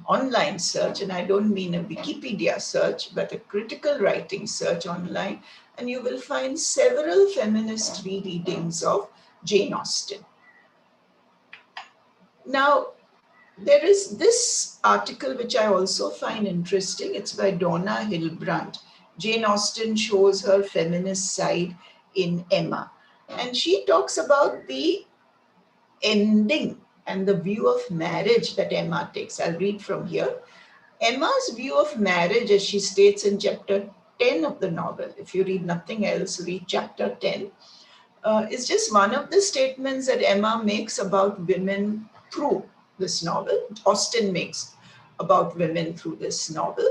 online search, and I don't mean a Wikipedia search, but a critical writing search online, and you will find several feminist rereadings of Jane Austen. Now, there is this article which I also find interesting. It's by Donna Hillbrand. Jane Austen shows her feminist side in Emma. And she talks about the ending and the view of marriage that Emma takes. I'll read from here. Emma's view of marriage, as she states in chapter 10 of the novel, if you read nothing else, read chapter 10, is just one of the statements that Emma makes about women through this novel. Austen makes about women through this novel.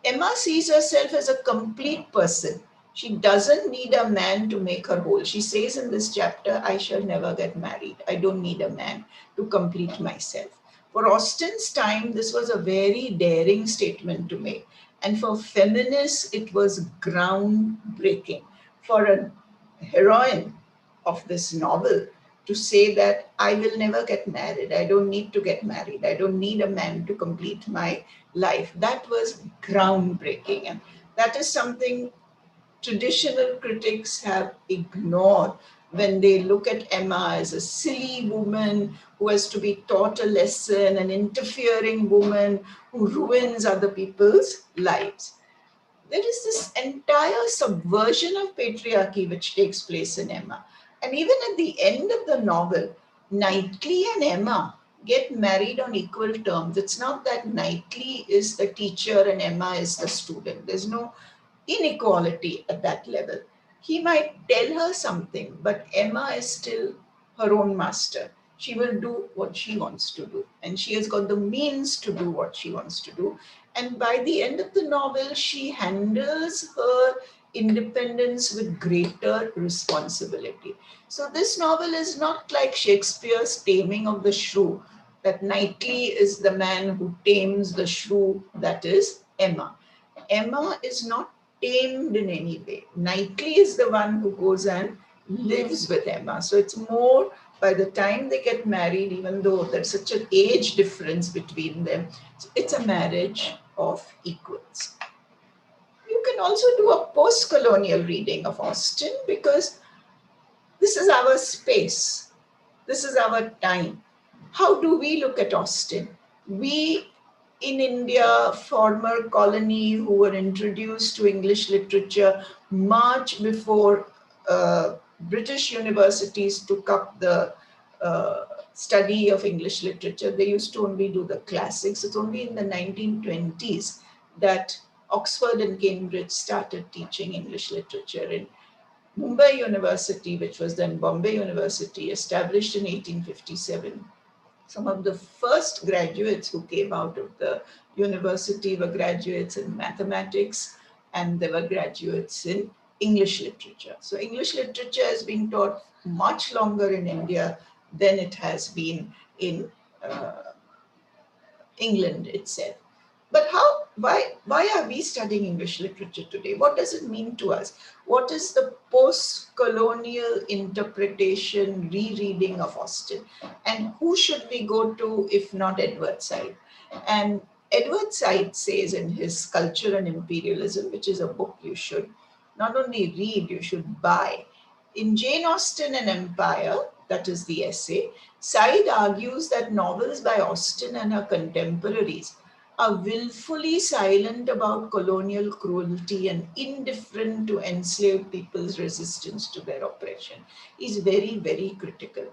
Emma sees herself as a complete person. She doesn't need a man to make her whole. She says in this chapter, I shall never get married. I don't need a man to complete myself. For Austen's time, this was a very daring statement to make. And for feminists, it was groundbreaking. For a heroine of this novel to say that I will never get married. I don't need to get married. I don't need a man to complete my life. That was groundbreaking. And that is something traditional critics have ignored when they look at Emma as a silly woman who has to be taught a lesson, an interfering woman who ruins other people's lives. There is this entire subversion of patriarchy which takes place in Emma. And even at the end of the novel, Knightley and Emma get married on equal terms. It's not that Knightley is the teacher and Emma is the student. There's no inequality at that level. He might tell her something, but Emma is still her own master. She will do what she wants to do, and she has got the means to do what she wants to do. And by the end of the novel, she handles her independence with greater responsibility. So, this novel is not like Shakespeare's Taming of the Shrew, that Knightley is the man who tames the shrew, that is Emma. Emma is not tamed in any way. Knightley is the one who goes and lives with Emma. So it's more, by the time they get married, even though there's such an age difference between them, it's a marriage of equals. You can also do a post-colonial reading of Austen because this is our space. This is our time. How do we look at Austen? We in India, former colony who were introduced to English literature much before British universities took up the study of English literature. They used to only do the classics. It's only in the 1920s that Oxford and Cambridge started teaching English literature. In Mumbai University, which was then Bombay University, established in 1857. Some of the first graduates who came out of the university were graduates in mathematics, and there were graduates in English literature. So English literature has been taught much longer in India than it has been in England itself. But why are we studying English literature today? What does it mean to us? What is the post-colonial interpretation, rereading of Austen? And who should we go to if not Edward Said? And Edward Said says in his Culture and Imperialism, which is a book you should not only read, you should buy. In Jane Austen and Empire, that is the essay, Said argues that novels by Austen and her contemporaries are willfully silent about colonial cruelty and indifferent to enslaved people's resistance to their oppression. He's very, very critical.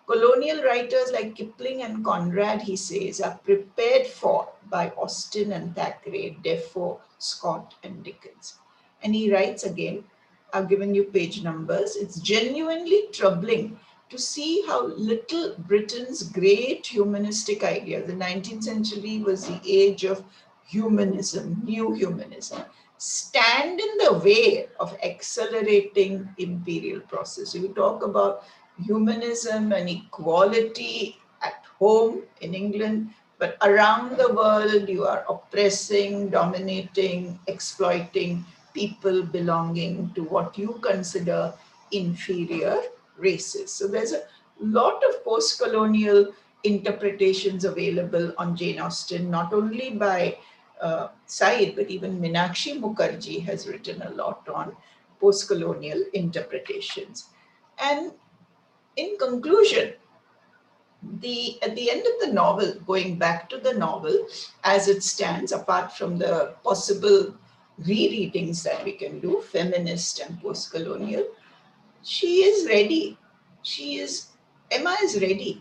Colonial writers like Kipling and Conrad, he says, are prepared for by Austen and Thackeray, Defoe, Scott, and Dickens. And he writes again, I've given you page numbers, it's genuinely troubling to see how little Britain's great humanistic ideas, the 19th century was the age of humanism, new humanism, stand in the way of accelerating imperial process. You talk about humanism and equality at home in England, but around the world you are oppressing, dominating, exploiting people belonging to what you consider inferior races. So there's a lot of post-colonial interpretations available on Jane Austen, not only by Said, but even Meenakshi Mukherjee has written a lot on post-colonial interpretations. And in conclusion, at the end of the novel, going back to the novel as it stands, apart from the possible rereadings that we can do, feminist and post-colonial, she is ready. Emma is ready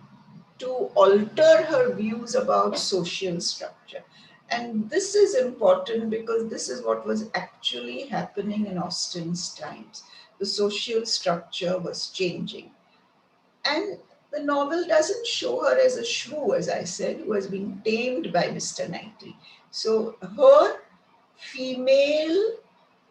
to alter her views about social structure. And this is important because this is what was actually happening in Austen's times. The social structure was changing. And the novel doesn't show her as a shrew, as I said, who has been tamed by Mr. Knightley. So her female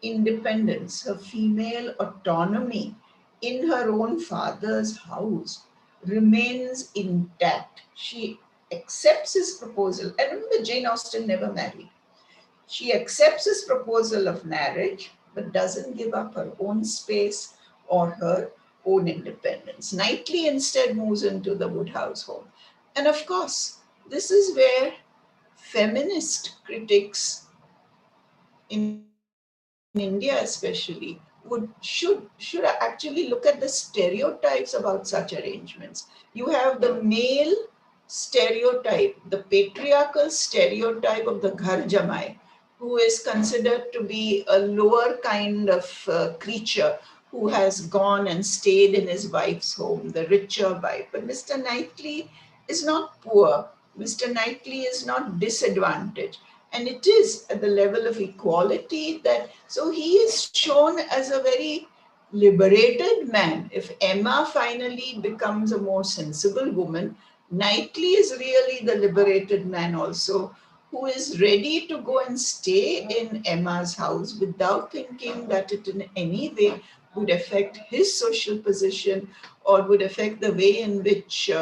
independence, her female autonomy in her own father's house remains intact. She accepts his proposal. And remember, Jane Austen never married. She accepts his proposal of marriage, but doesn't give up her own space or her own independence. Knightley instead moves into the Woodhouse home. And of course, this is where feminist critics in India especially should actually look at the stereotypes about such arrangements. You have the male stereotype, the patriarchal stereotype of the Ghar Jamai, who is considered to be a lower kind of creature who has gone and stayed in his wife's home, the richer wife. But Mr. Knightley is not poor. Mr. Knightley is not disadvantaged. And it is at the level of equality that, so he is shown as a very liberated man. If Emma finally becomes a more sensible woman, Knightley is really the liberated man also, who is ready to go and stay in Emma's house without thinking that it in any way would affect his social position or would affect the way in which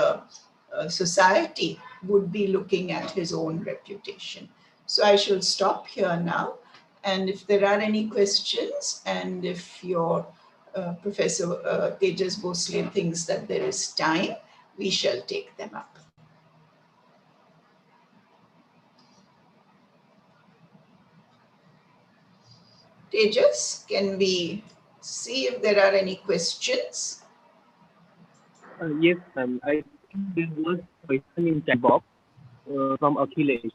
society would be looking at his own reputation. So I shall stop here now. And if there are any questions, and if your Professor Tejas Bhosle thinks that there is time, we shall take them up. Tejas, can we see if there are any questions? Yes, ma'am. I think there was a question in chat box from Akhilesh.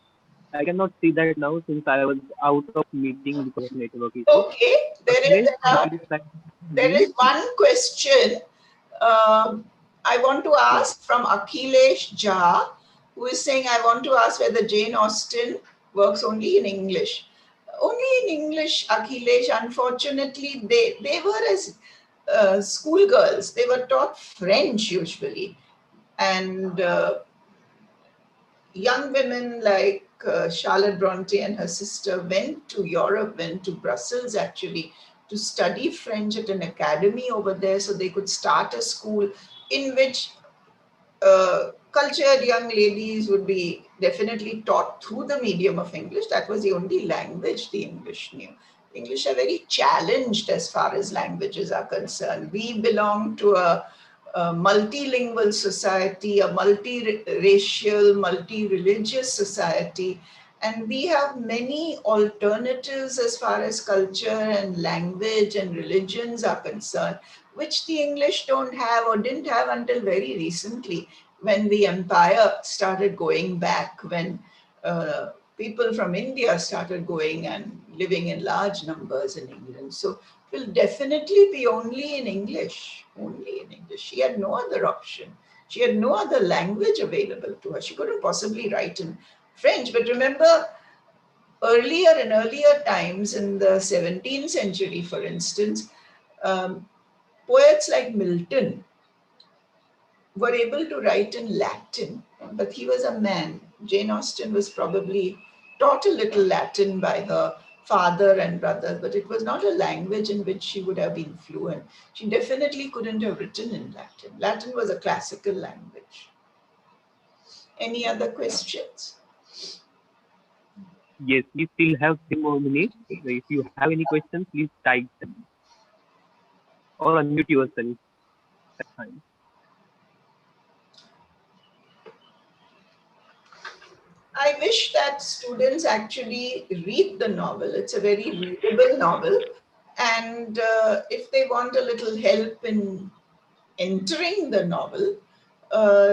I cannot see that now since I was out of meeting because of network issue. Okay, Akhilesh, there is one question I want to ask from Akhilesh Jha, who is saying, I want to ask whether Jane Austen works only in English. Only in English, Akhilesh. Unfortunately, they were as schoolgirls. They were taught French usually. And young women like Charlotte Bronte and her sister went to Europe, went to Brussels actually, to study French at an academy over there so they could start a school in which cultured young ladies would be definitely taught through the medium of English. That was the only language the English knew. English are very challenged as far as languages are concerned. We belong to a multilingual society, a multiracial, multi-religious society, and we have many alternatives as far as culture and language and religions are concerned, which the English don't have or didn't have until very recently, when the empire started going back, when people from India started going and living in large numbers in England. So it will definitely be only in English, only in English. She had no other option. She had no other language available to her. She couldn't possibly write in French. But remember, in earlier times, in the 17th century, for instance, poets like Milton were able to write in Latin, but he was a man. Jane Austen was probably taught a little Latin by her father and brother, but it was not a language in which she would have been fluent. She definitely couldn't have written in Latin. Latin was a classical language. Any other questions? Yes, we still have 3 more minutes. If you have any questions, please type them or unmute yourself. That's fine. I wish that students actually read the novel. It's a very readable novel. And if they want a little help in entering the novel,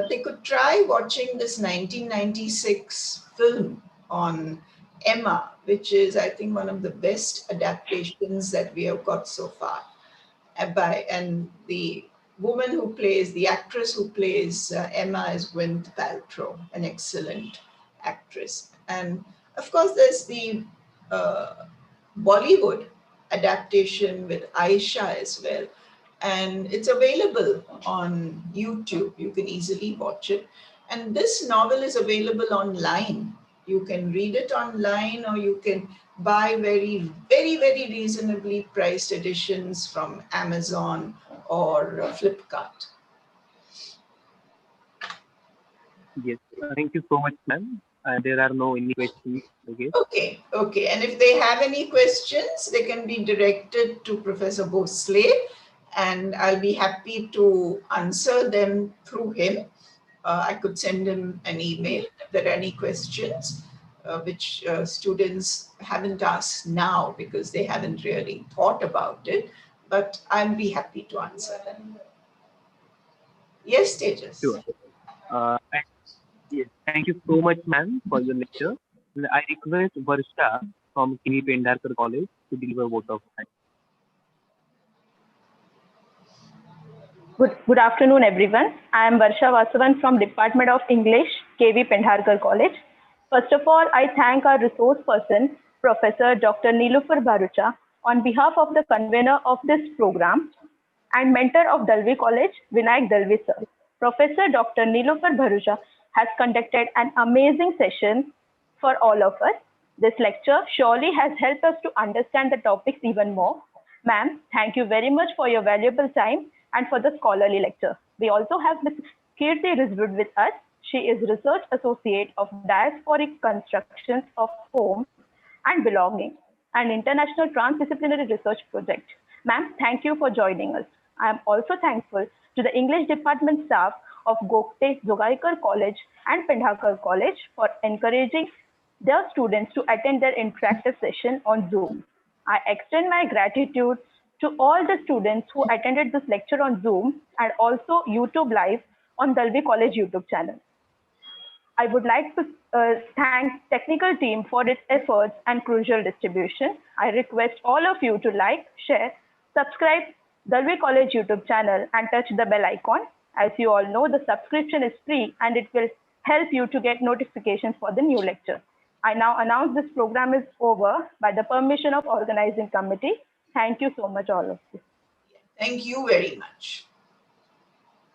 they could try watching this 1996 film on Emma, which is, I think, one of the best adaptations that we have got so far. And the woman who plays, the actress who plays Emma is Gwyneth Paltrow, an excellent actress. And of course, there's the Bollywood adaptation with Aisha as well. And it's available on YouTube. You can easily watch it. And this novel is available online. You can read it online, or you can buy very, very, very reasonably priced editions from Amazon or Flipkart. Yes, thank you so much, ma'am. There are no any questions. Okay. And if they have any questions, they can be directed to Professor Bhosle, and I'll be happy to answer them through him. I could send him an email if there are any questions which students haven't asked now because they haven't really thought about it, but I'll be happy to answer them. Yes, Tejas. Sure. Yes, thank you so much, ma'am, for your lecture. I request Varsha from K.V. Pendharkar College to deliver a vote of thanks. Good afternoon, everyone. I am Varsha Vasavan from Department of English, K.V. Pendharkar College. First of all, I thank our resource person, Professor Dr. Nilufer Bharucha, on behalf of the convener of this program and mentor of Dalvi College, Vinayak Dalvi sir. Professor Dr. Nilufer Bharucha has conducted an amazing session for all of us. This lecture surely has helped us to understand the topics even more. Ma'am, thank you very much for your valuable time and for the scholarly lecture. We also have Ms. Kirti Rizwood with us. She is Research Associate of Diasporic Constructions of Home and Belonging, an international transdisciplinary research project. Ma'am, thank you for joining us. I am also thankful to the English department staff of Gokte Jogaikar College and Pendharkar College for encouraging their students to attend their interactive session on Zoom. I extend my gratitude to all the students who attended this lecture on Zoom and also YouTube Live on Dalvi College YouTube channel. I would like to thank technical team for its efforts and crucial distribution. I request all of you to like, share, subscribe Dalvi College YouTube channel and touch the bell icon. As you all know, the subscription is free and it will help you to get notifications for the new lecture. I now announce this program is over by the permission of organizing committee. Thank you so much, all of you. Thank you very much.